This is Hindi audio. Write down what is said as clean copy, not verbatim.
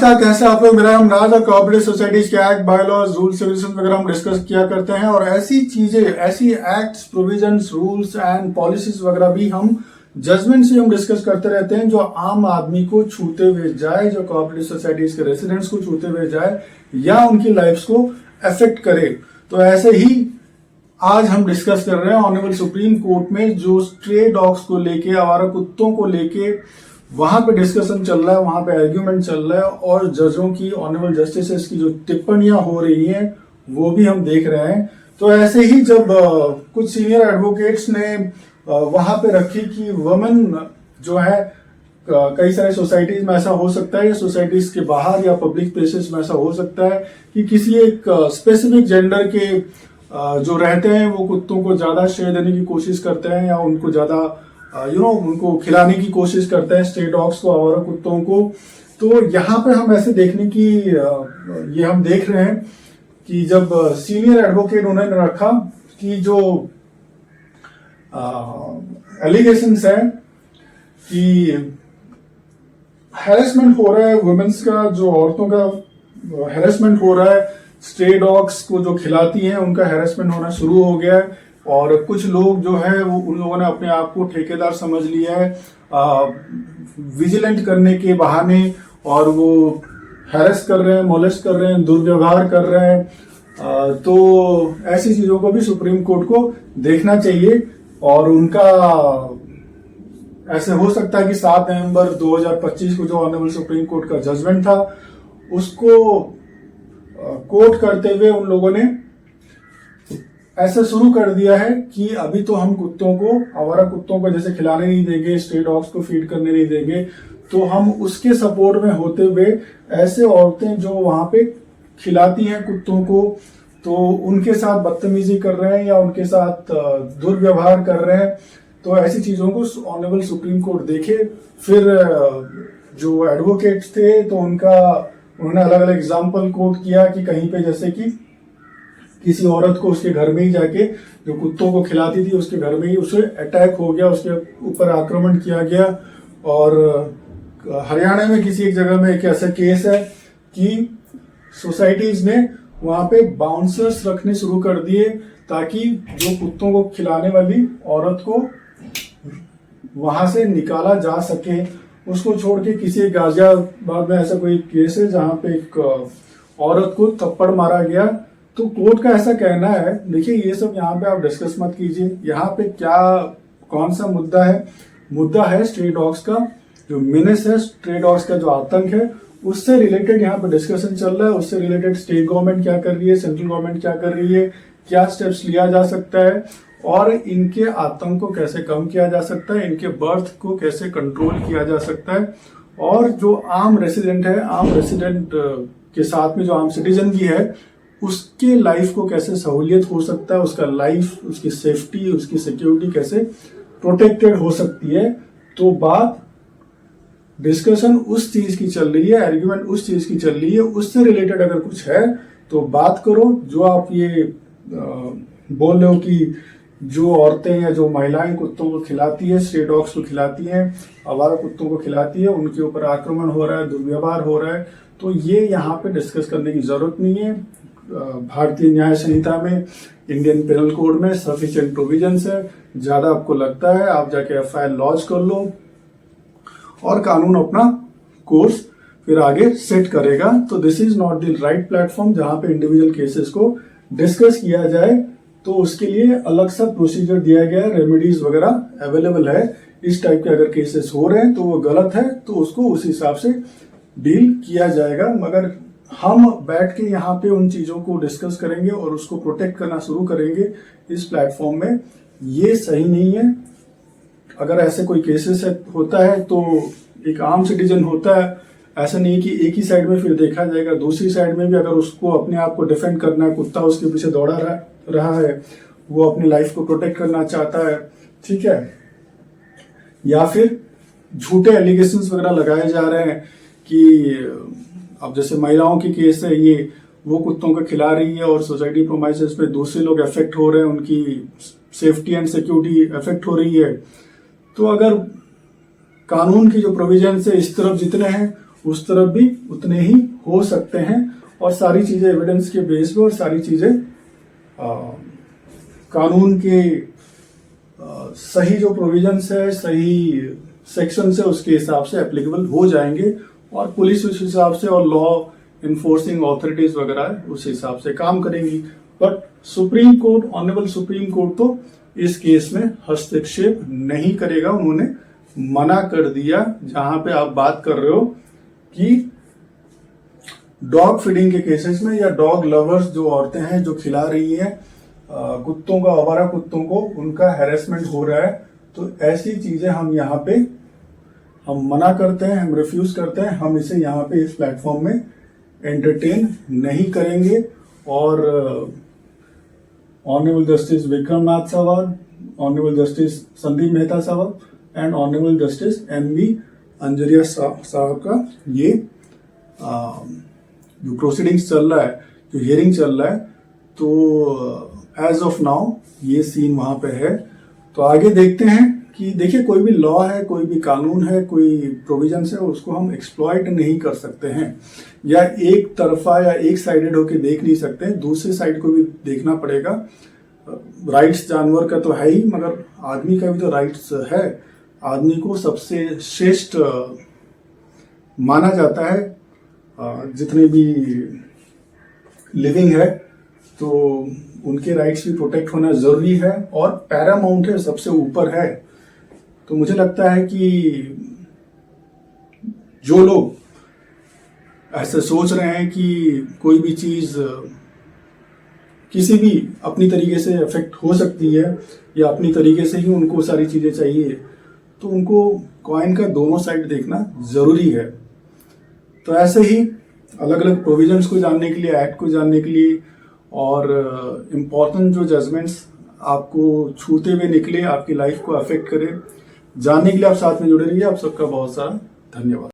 नमस्कार, कैसे आप लोग। मेरा नाम राज और कोऑपरेटिव सोसाइटीज के एक्ट, बायलॉज, रूल्स रेगुलेशन वगैरह हम डिस्कस किया करते हैं और ऐसी चीजें, ऐसी acts, provisions, rules and policies वगैरह भी हम जजमेंट से हम डिस्कस करते रहते हैं जो आम आदमी को छूते हुए जाए, जो कोऑपरेटिव सोसाइटीज के रेसिडेंट्स को छूते हुए जाए या उनकी लाइफ को अफेक्ट करे। तो ऐसे ही आज हम डिस्कस कर रहे हैं ऑनरेबल सुप्रीम कोर्ट में जो स्ट्रे डॉग्स को लेके, आवारा कुत्तों को लेके वहां पे डिस्कशन चल रहा है, वहां पे आर्ग्यूमेंट चल रहा है और जजों की, ऑनरेबल जस्टिसेस की जो टिप्पणियां हो रही हैं वो भी हम देख रहे हैं। तो ऐसे ही जब कुछ सीनियर एडवोकेट्स ने वहां पे रखी कि वुमेन जो है, कई सारे सोसाइटीज में ऐसा हो सकता है या सोसाइटीज के बाहर या पब्लिक प्लेसेस में ऐसा हो सकता है कि किसी एक स्पेसिफिक जेंडर के जो रहते हैं वो कुत्तों को ज्यादा श्रेय देने की कोशिश करते हैं या उनको ज्यादा उनको खिलाने की कोशिश करते हैं, स्ट्रे डॉग्स को, आवारा कुत्तों को। तो यहाँ पे हम ऐसे देखने की ये हम देख रहे हैं कि जब सीनियर एडवोकेट उन्होंने रखा कि जो एलिगेशंस है कि हैरेसमेंट हो रहा है वुमेन्स का, जो औरतों का हैरेसमेंट हो रहा है, स्ट्रे डॉग्स को जो खिलाती हैं उनका हैरेसमेंट होना शुरू हो गया है और कुछ लोग जो है वो उन लोगों ने अपने आप को ठेकेदार समझ लिया है विजिलेंट करने के बहाने और वो हैरेस कर रहे हैं, मोलेस्ट कर रहे हैं, दुर्व्यवहार कर रहे हैं। तो ऐसी चीजों को भी सुप्रीम कोर्ट को देखना चाहिए और उनका ऐसे हो सकता है कि 7 नवंबर 2025 को जो ऑनरेबल सुप्रीम कोर्ट का जजमेंट था उसको कोट करते हुए उन लोगों ने ऐसा शुरू कर दिया है कि अभी तो हम कुत्तों को, आवारा कुत्तों को जैसे खिलाने नहीं देंगे, स्ट्रे डॉग्स को फीड करने नहीं देंगे। तो हम उसके सपोर्ट में होते हुए ऐसे औरतें जो वहां पे खिलाती हैं कुत्तों को तो उनके साथ बदतमीजी कर रहे हैं या उनके साथ दुर्व्यवहार कर रहे हैं। तो ऐसी चीजों को ऑनरेबल सुप्रीम कोर्ट देखे। फिर जो एडवोकेट्स थे तो उन्होंने अलग अलग एग्जाम्पल कोट किया कि कहीं पे जैसे कि किसी औरत को उसके घर में ही जाके, जो कुत्तों को खिलाती थी उसके घर में ही उसे अटैक हो गया, उसके ऊपर आक्रमण किया गया। और हरियाणा में किसी एक जगह में एक ऐसा केस है कि सोसाइटीज ने वहां पे बाउंसर्स रखने शुरू कर दिए ताकि जो कुत्तों को खिलाने वाली औरत को वहां से निकाला जा सके। उसको छोड़ के किसी गाजियाबाद में ऐसा कोई केस है जहां पे एक औरत को थप्पड़ मारा गया। तो कोर्ट का ऐसा कहना है, देखिए ये सब यहाँ पे आप डिस्कस मत कीजिए, यहाँ पे कौन सा मुद्दा है। मुद्दा है स्ट्रे डॉग्स का जो मिनेस है, स्ट्रे डॉग्स का जो आतंक है, उससे रिलेटेड यहाँ पे डिस्कशन चल रहा है। उससे रिलेटेड स्टेट गवर्नमेंट क्या कर रही है, सेंट्रल गवर्नमेंट क्या कर रही है, क्या स्टेप्स लिया जा सकता है और इनके आतंक को कैसे कम किया जा सकता है, इनके बर्थ को कैसे कंट्रोल किया जा सकता है। और जो आम रेसिडेंट है, आम रेसिडेंट के साथ में जो आम सिटीजन भी है, उसके लाइफ को कैसे सहूलियत हो सकता है, उसका लाइफ, उसकी सेफ्टी, उसकी सिक्योरिटी कैसे प्रोटेक्टेड हो सकती है। तो बात, डिस्कशन उस चीज की चल रही है, आर्ग्यूमेंट उस चीज की चल रही है। उससे रिलेटेड अगर कुछ है तो बात करो। जो आप ये बोल रहे हो कि जो औरतें या जो महिलाएं कुत्तों को खिलाती है, स्ट्रे डॉग्स को खिलाती हैं, आवारा कुत्तों को खिलाती है, उनके ऊपर आक्रमण हो रहा है, दुर्व्यवहार हो रहा है, तो ये यहाँ पे डिस्कस करने की जरूरत नहीं है। भारतीय न्याय संहिता में, इंडियन पेनल कोड में सफिशिएंट प्रोविजंस है। ज्यादा आपको लगता है आप जाके एफआईआर लॉन्च कर लो और कानून अपना कोर्स फिर आगे सेट करेगा। तो this is not the right platform जहां पे इंडिविजुअल केसेस को डिस्कस किया जाए। तो उसके लिए अलग सा प्रोसीजर दिया गया है, रेमेडीज वगैरह अवेलेबल है। इस टाइप के अगर केसेस हो रहे हैं तो वो गलत है तो उसको उस हिसाब से डील किया जाएगा। मगर हम बैठ के यहाँ पे उन चीजों को डिस्कस करेंगे और उसको प्रोटेक्ट करना शुरू करेंगे इस प्लेटफॉर्म में, ये सही नहीं है। अगर ऐसे कोई केसेस होता है तो एक आम सिटीजन होता है, ऐसा नहीं कि एक ही साइड में फिर देखा जाएगा, दूसरी साइड में भी अगर उसको अपने आप को डिफेंड करना है, कुत्ता उसके पीछे दौड़ा रहा है, वो अपनी लाइफ को प्रोटेक्ट करना चाहता है, ठीक है, या फिर झूठे एलिगेशंस वगैरह लगाए जा रहे हैं कि अब जैसे महिलाओं की केस है, ये वो कुत्तों को खिला रही है और सोसाइटी प्रोमाइसेस पे दूसरे लोग अफेक्ट हो रहे हैं, उनकी सेफ्टी एंड सिक्योरिटी अफेक्ट हो रही है। तो अगर कानून की जो प्रोविजन है इस तरफ जितने हैं उस तरफ भी उतने ही हो सकते हैं। और सारी चीजें एविडेंस के बेस पे और सारी चीजें कानून के सही जो प्रोविजंस है, सही सेक्शन है, उसके हिसाब से एप्लीकेबल हो जाएंगे और पुलिस उस हिसाब से और लॉ इन्फोर्सिंग अथॉरिटीज वगैरह उस हिसाब से काम करेंगी। But supreme court, honourable supreme court तो इस केस में हस्तक्षेप नहीं करेगा। उन्होंने मना कर दिया। जहां पे आप बात कर रहे हो कि डॉग फीडिंग के केसेस में या डॉग लवर्स जो औरतें हैं जो खिला रही हैं कुत्तों का, आवारा कुत्तों को, उनका हैरेसमेंट हो रहा है, तो ऐसी चीजें हम यहाँ पे हम मना करते हैं, हम रिफ्यूज करते हैं। हम इसे यहाँ पे इस प्लेटफॉर्म में एंटरटेन नहीं करेंगे। और ऑनरेबल जस्टिस विक्रम नाथ साहब, ऑनरेबल जस्टिस संदीप मेहता साहब and honourable justice MB. Anjaria साहब का ये जो प्रोसीडिंग्स चल रहा है, जो हियरिंग चल रहा है, तो एज ऑफ नाउ ये सीन वहां पे है। तो आगे देखते हैं कि देखिए, कोई भी लॉ है, कोई भी कानून है, कोई प्रोविजन है, उसको हम एक्सप्लॉइट नहीं कर सकते हैं या एक तरफा या एक साइडेड होके देख नहीं सकते। दूसरी साइड को भी देखना पड़ेगा। राइट्स जानवर का तो है ही, मगर आदमी का भी तो राइट्स है। आदमी को सबसे श्रेष्ठ माना जाता है जितने भी लिविंग है, तो उनके राइट्स भी प्रोटेक्ट होना जरूरी है और पैरामाउंट है, सबसे ऊपर है। तो मुझे लगता है कि जो लोग ऐसे सोच रहे हैं कि कोई भी चीज किसी भी अपनी तरीके से अफेक्ट हो सकती है या अपनी तरीके से ही उनको सारी चीजें चाहिए, तो उनको कॉइन का दोनों साइड देखना जरूरी है। तो ऐसे ही अलग अलग प्रोविजंस को जानने के लिए, एक्ट को जानने के लिए और इम्पोर्टेंट जो जजमेंट्स आपको छूते हुए निकले, आपकी लाइफ को अफेक्ट करे, जानने के लिए आप साथ में जुड़े रहिए। आप सबका बहुत सारा धन्यवाद।